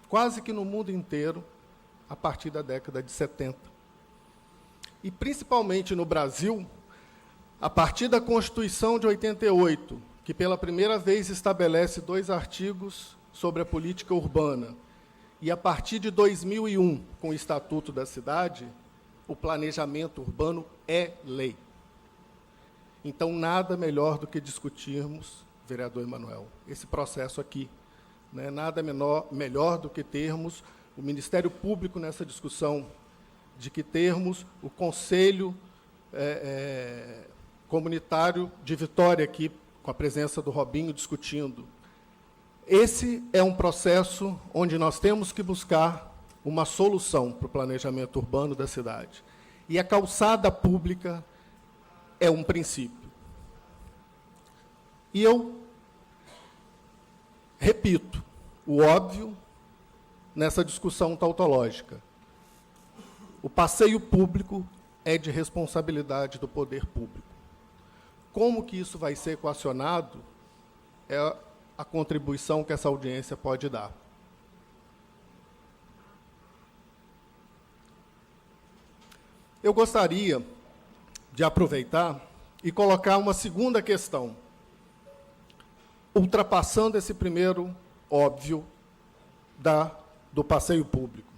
quase que no mundo inteiro, a partir da década de 70. E, principalmente no Brasil, a partir da Constituição de 88, que pela primeira vez estabelece 2 artigos sobre a política urbana, e a partir de 2001, com o Estatuto da Cidade, o planejamento urbano é lei. Então, nada melhor do que discutirmos, vereador Emanuel, esse processo aqui. Né? Nada melhor do que termos o Ministério Público nessa discussão, de que termos o Conselho Comunitário de Vitória aqui, com a presença do Robinho, discutindo. Esse é um processo onde nós temos que buscar uma solução para o planejamento urbano da cidade. E a calçada pública é um princípio. E eu repito o óbvio nessa discussão tautológica. O passeio público é de responsabilidade do poder público. Como que isso vai ser equacionado é a contribuição que essa audiência pode dar. Eu gostaria de aproveitar e colocar uma segunda questão, ultrapassando esse primeiro óbvio do passeio público.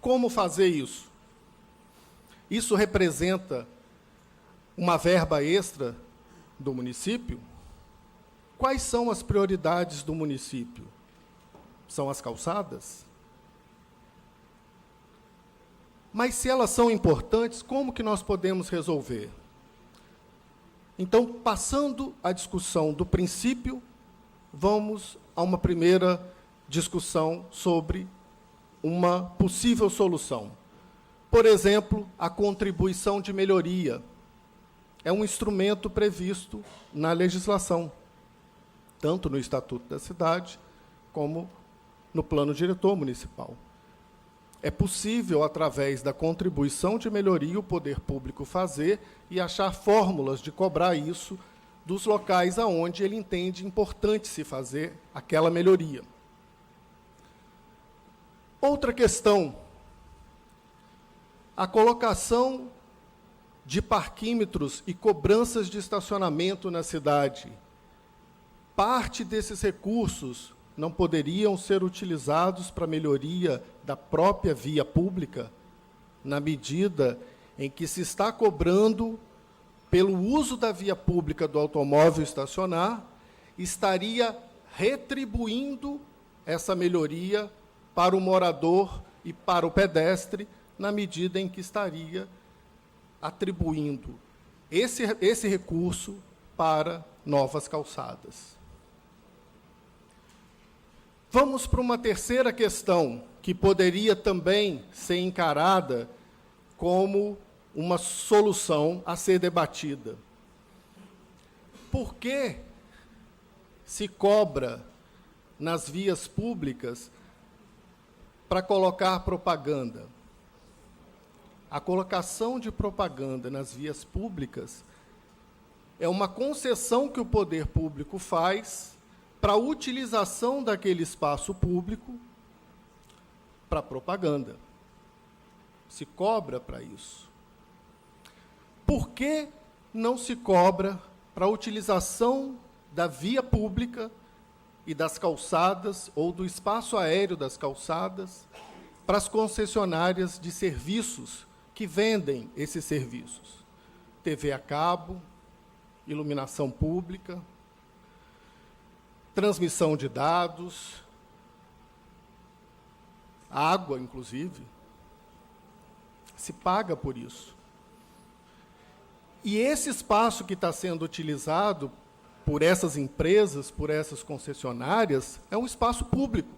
Como fazer isso? Isso representa uma verba extra do município? Quais são as prioridades do município? São as calçadas? Mas, se elas são importantes, como que nós podemos resolver? Então, passando a discussão do princípio, vamos a uma primeira discussão sobre uma possível solução. Por exemplo, a contribuição de melhoria é um instrumento previsto na legislação, tanto no Estatuto da Cidade, como no Plano Diretor Municipal. É possível, através da contribuição de melhoria, o poder público fazer e achar fórmulas de cobrar isso dos locais aonde ele entende importante se fazer aquela melhoria. Outra questão, a colocação de parquímetros e cobranças de estacionamento na cidade. Parte desses recursos não poderiam ser utilizados para a melhoria da própria via pública, na medida em que se está cobrando pelo uso da via pública do automóvel estacionar, estaria retribuindo essa melhoria para o morador e para o pedestre, na medida em que estaria atribuindo esse recurso para novas calçadas. Vamos para uma terceira questão, que poderia também ser encarada como uma solução a ser debatida. Por que se cobra nas vias públicas para colocar propaganda? A colocação de propaganda nas vias públicas é uma concessão que o poder público faz para a utilização daquele espaço público para propaganda. Se cobra para isso. Por que não se cobra para a utilização da via pública e das calçadas, ou do espaço aéreo das calçadas, para as concessionárias de serviços que vendem esses serviços? TV a cabo, iluminação pública, transmissão de dados, água, inclusive, se paga por isso. E esse espaço que está sendo utilizado por essas empresas, por essas concessionárias, é um espaço público.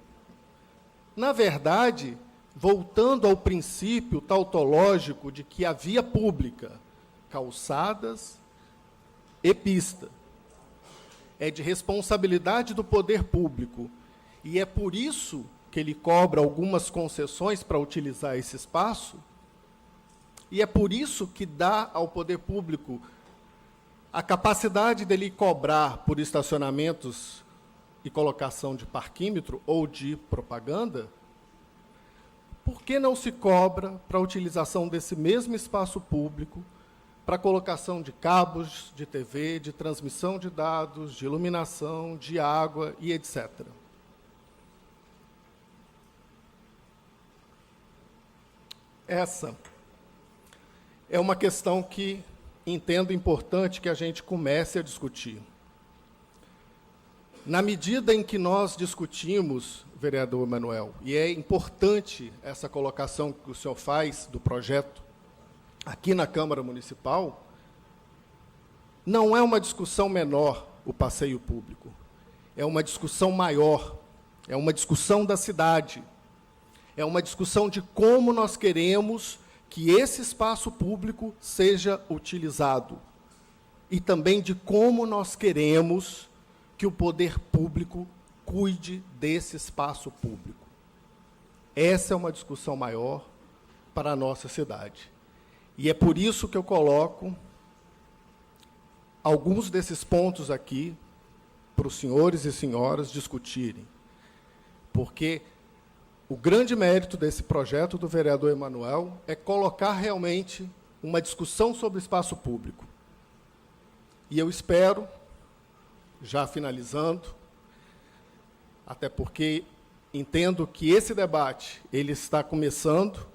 Na verdade, voltando ao princípio tautológico de que a via pública, calçadas e pista, é de responsabilidade do poder público, e é por isso que ele cobra algumas concessões para utilizar esse espaço, e é por isso que dá ao poder público a capacidade dele cobrar por estacionamentos e colocação de parquímetro ou de propaganda, por que não se cobra para a utilização desse mesmo espaço público para a colocação de cabos de TV, de transmissão de dados, de iluminação, de água e etc.? Essa é uma questão que entendo importante que a gente comece a discutir. Na medida em que nós discutimos, vereador Emanuel, e é importante essa colocação que o senhor faz do projeto aqui na Câmara Municipal, não é uma discussão menor o passeio público, é uma discussão maior, é uma discussão da cidade, é uma discussão de como nós queremos que esse espaço público seja utilizado e também de como nós queremos que o poder público cuide desse espaço público. Essa é uma discussão maior para a nossa cidade. E é por isso que eu coloco alguns desses pontos aqui para os senhores e senhoras discutirem. Porque o grande mérito desse projeto do vereador Emanuel é colocar realmente uma discussão sobre o espaço público. E eu espero, já finalizando, até porque entendo que esse debate ele está começando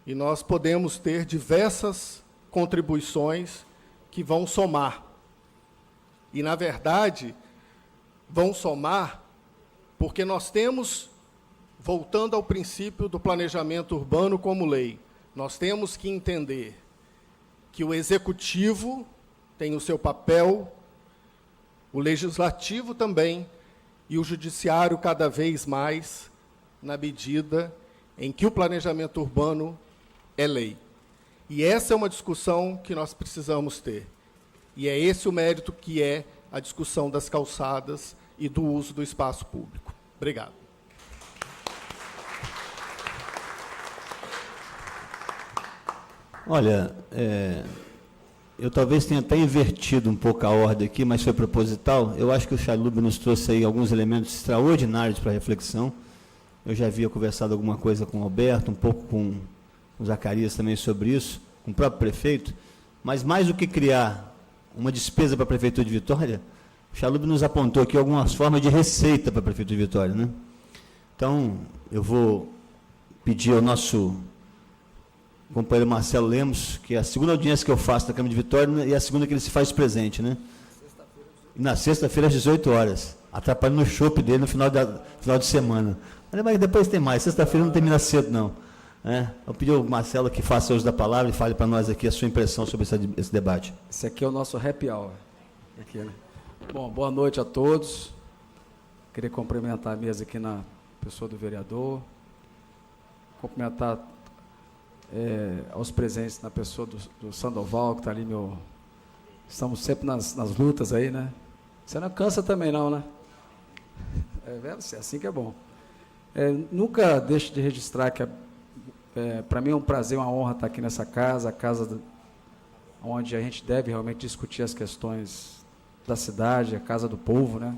e nós podemos ter diversas contribuições que vão somar. E, na verdade, vão somar porque nós temos, voltando ao princípio do planejamento urbano como lei, nós temos que entender que o executivo tem o seu papel, o legislativo também, e o judiciário cada vez mais, na medida em que o planejamento urbano é lei. E essa é uma discussão que nós precisamos ter. E é esse o mérito que é a discussão das calçadas e do uso do espaço público. Obrigado. Olha, eu talvez tenha até invertido um pouco a ordem aqui, mas foi proposital. Eu acho que o Chalub nos trouxe aí alguns elementos extraordinários para a reflexão. Eu já havia conversado alguma coisa com o Alberto, um pouco com o Zacarias também sobre isso, com o próprio prefeito, mas mais do que criar uma despesa para a Prefeitura de Vitória, o Chalub nos apontou aqui algumas formas de receita para a Prefeitura de Vitória, né? Então, eu vou pedir ao nosso companheiro Marcelo Lemos, que é a segunda audiência que eu faço na Câmara de Vitória e a segunda que ele se faz presente, né? E na sexta-feira, às 18 horas, atrapalhando o chopp dele no final de semana. Mas depois tem mais, sexta-feira não termina cedo, não. Eu pedi ao Marcelo que faça uso da palavra e fale para nós aqui a sua impressão sobre esse debate. Esse aqui é o nosso happy hour. Aqui, né? Bom, boa noite a todos. Queria cumprimentar a mesa aqui na pessoa do vereador, cumprimentar aos presentes na pessoa do Sandoval, que está ali, estamos sempre nas lutas aí, né? Você não cansa também não, né? É assim que é bom. Nunca deixo de registrar que, para mim é um prazer, uma honra estar aqui nessa casa, a casa onde a gente deve realmente discutir as questões da cidade, a casa do povo, né?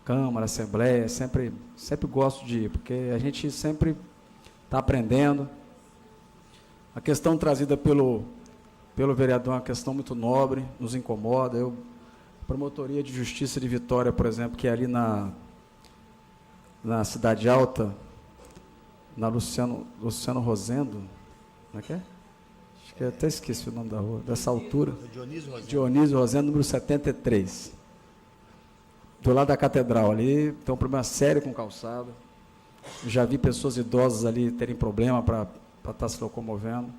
Câmara, Assembleia, sempre gosto de ir, porque a gente sempre está aprendendo. A questão trazida pelo vereador é uma questão muito nobre, nos incomoda. A Promotoria de Justiça de Vitória, por exemplo, que é ali na Cidade Alta, na Luciano Rosendo, como é que é? Acho que eu até esqueci o nome da rua, dessa altura. Dionísio Rosendo, número 73. Do lado da Catedral ali, tem um problema sério com calçada. Já vi pessoas idosas ali terem problema para estar se locomovendo.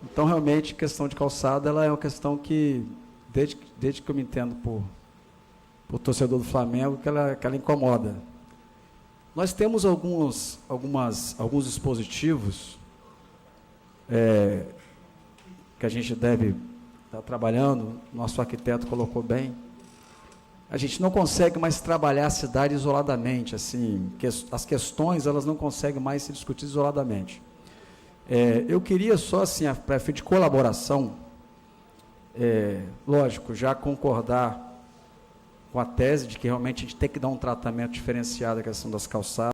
Então, realmente, questão de calçada, ela é uma questão que, desde que eu me entendo por torcedor do Flamengo, que ela incomoda. Nós temos alguns dispositivos que a gente deve estar trabalhando, nosso arquiteto colocou bem. A gente não consegue mais trabalhar a cidade isoladamente, assim, as questões elas não conseguem mais se discutir isoladamente. Eu queria só, assim, para fim de colaboração, lógico, já concordar com a tese de que realmente a gente tem que dar um tratamento diferenciado à questão das calçadas.